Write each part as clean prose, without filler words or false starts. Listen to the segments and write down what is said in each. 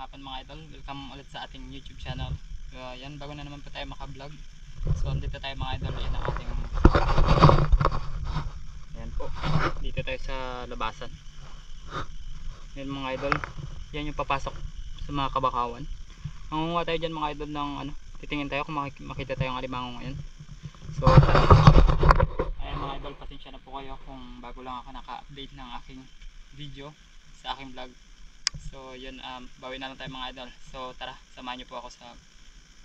hapon mga idol, welcome ulit sa ating YouTube channel. Yan, bago na naman po tayo maka-vlog. So dito tayo mga idol, yan ang ating yan po, dito tayo sa labasan. Yan mga idol, yan yung papasok sa mga kabakawan. Mangunguha tayo dyan mga idol ng ano, titingin tayo kung makita tayong alimango ngayon. So ayan mga idol, pasensya na po kayo kung bago lang ako naka-update ng aking video sa aking vlog. So yun, bawi na lang tayo mga idol. So tara, samahan niyo po ako sa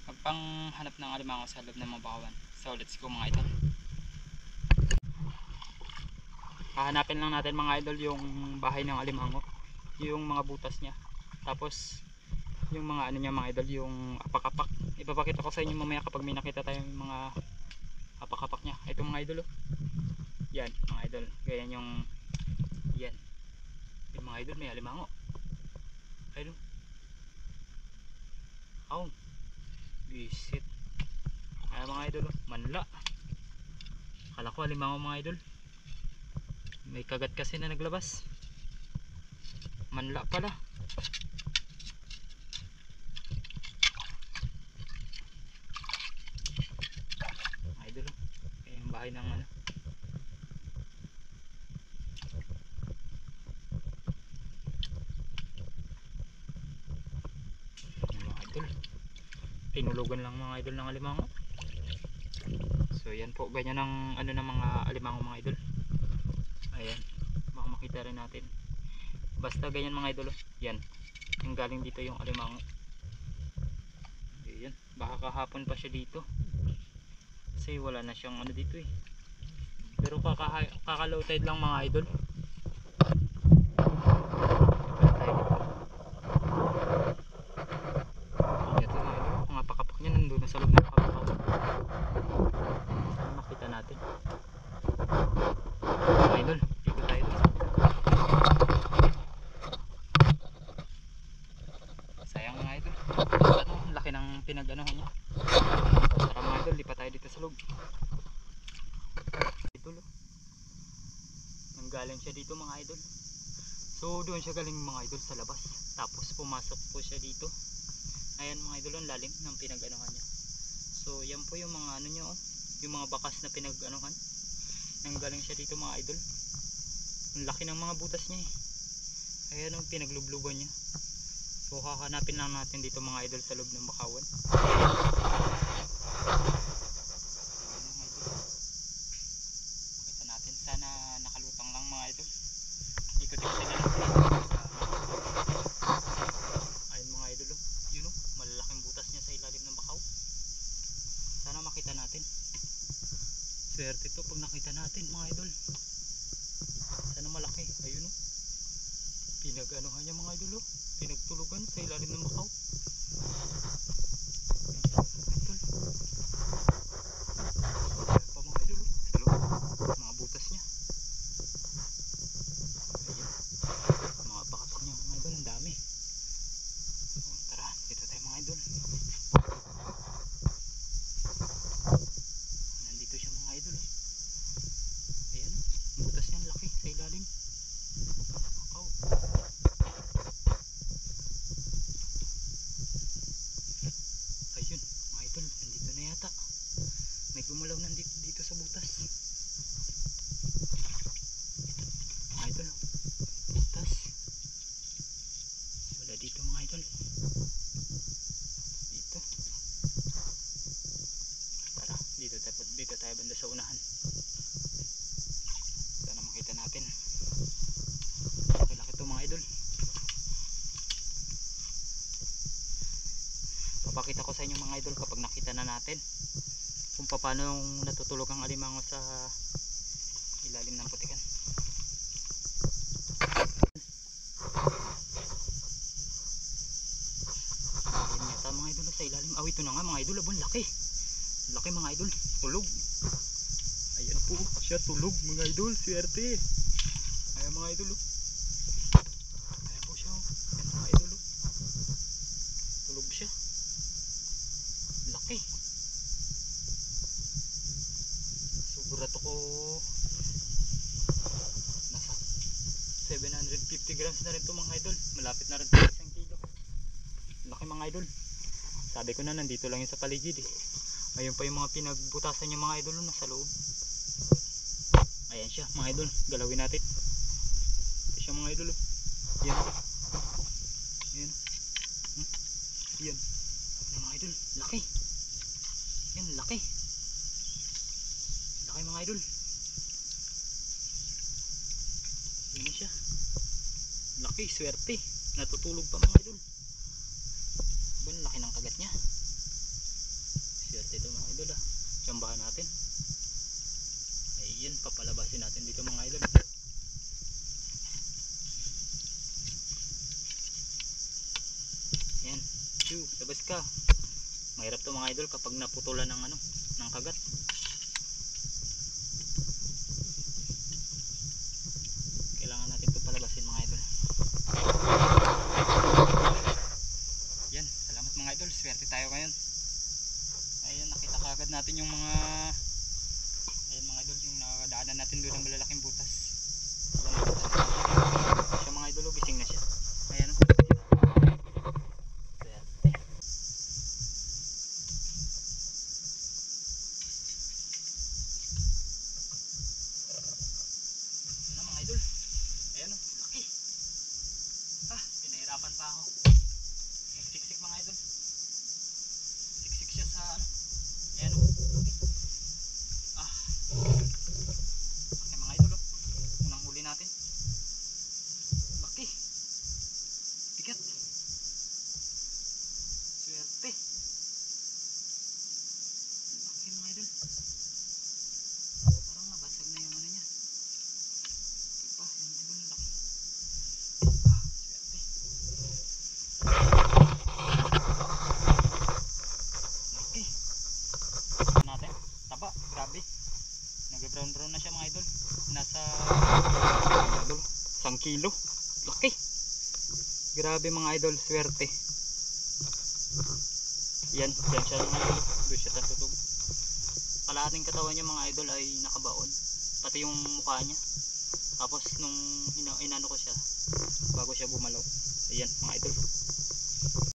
magpanghanap ng alimango sa loob ng mga bakawan. So let's go mga idol. Hahanapin lang natin mga idol yung bahay ng alimango, yung mga butas niya, tapos yung mga ano niya mga idol, yung apak-apak. Ipapakita ko sa inyo mamaya kapag may nakita tayong mga apak-apak niya. Ito mga idol oh. Yan mga idol, ganyan yung yan. Yung mga idol may alimango. Ayun oh. Bisit. Ayan mga idol oh. Manla. Akala ko alimango mga idol. May kagat kasi na naglabas. Manla pala. Mga idol oh. Ayan yung bahay ng ano. Tinulugan lang mga idol ng alimango. So yan po, ganyan ang ano ng mga alimango mga idol. Ayan, baka makita rin natin. Basta ganyan mga idol. Yan, yung galing dito yung alimango. Ayan, baka kahapon pa siya dito. Kasi wala na siyang ano dito eh. Pero kakalow tide lang mga idol. Sa loob ng kabakaw makita natin mga idol, dito tayo sayang mga idol, ano, laki ng pinag-anohan niya. Tara mga idol, lipat tayo dito sa loob. Idol oh, nanggaling siya dito mga idol. So doon siya galing mga idol sa labas, tapos pumasok po siya dito. Ayan mga idol, ang lalim ng pinag-anohan niya. So yan po yung mga ano nyo oh, yung mga bakas na pinag-anuhan. Nanggaling siya dito mga idol. Ang laki ng mga butas niya eh. Ayan ang pinaglubluban niya. So hahanapin lang natin dito mga idol sa loob ng bakawan. Ayan mga idol. Makita natin, sana nakalutang lang mga idol. Ikot-ikotin na natin. Ayan mga idol oh. Yun oh, malalaking butas niya sa ilalim ng bakaw. Sana makita natin. Swerte to pag nakita natin mga idol. Sana malaki. Ayun oh. Pinag-anuhan niya mga idol oh. Pinagtulugan sa ilalim ng bakaw. Idol. Ayan pa mga idol oh. Sa loob. Mga butas niya. Ayan. Mga pakapak niya mga idol. Ang dami. So, tara. Dito tayo mga idol. Nandito siya mga idol. Ayan, butas niya laki sa ilalim. Bakaw. Ayun mga idol, nandito na yata. May gumalaw nandito dito sa butas. Mga idol, butas. Wala dito mga idol. Dito. Tara, dito tayo banda sa unahan. Sana makita natin. Laki-laki ito mga idol. Papakita ko sa inyo mga idol kapag nakita na natin kung paano natutulog ang alimango sa ilalim ng putikan. Ayun yata mga idol sa ilalim. Ito na nga mga idol, abon laki. Laki mga idol, tulog. Ayan po siya, tulog mga idol, swerte. Ayan mga idol oh. Ayan po siya oh. Ayan mga idol oh. Tulog siya. Laki. Sigurado ko nasa 750 grams na rin ito mga idol. Malapit na rin ito 1 kilo. mga idol. Sabi ko na nandito lang yun sa paligid eh. Ayun pa yung mga pinagbutasan niya mga idol nasa loob. Ayan siya mga idol, galawin natin. Ayan siya mga idol. Yan. Yan. Yan. Yan mga idol, laki. Yan, laki. Laki mga idol. Yan siya. Laki, swerte. Natutulog pa mga idol. Ban, laki ng kagat niya. Swerte ito mga idol ah. Tsambahan natin. Ayan, papalabasin natin dito mga idol. Ayan, labas ka. Mahirap to mga idol kapag naputulan ng ano, ng kagat. Kailangan natin ito palabasin mga idol. Yan, salamat mga idol, swerte tayo ngayon. Ayan, nakita kagad natin yung mga, ayan mga idol, yung nakadaanan natin doon ng malalaking butas. Ayan, siya mga idol, gising na siya. Ayan o. Pa ako. Siksik mga idol. Siksik siya sa ano. Ayan o. Ah. Okay mga idol o. Unang huli natin. Laki. Bigat. Swerte. Laki mga idol. Parang mabasag na yung ano niya. Diba? Yung idol laki. Nag-brown na siya mga idol. Nasa idol, 1 kilo. Laki. Grabe mga idol, swerte. Yan siya mga idol. Doon siya tatutog. Kalahating katawan niya mga idol ay nakabaon. Pati yung mukha niya. Tapos nung inano ko siya bago siya bumalaw. Ayan mga idol.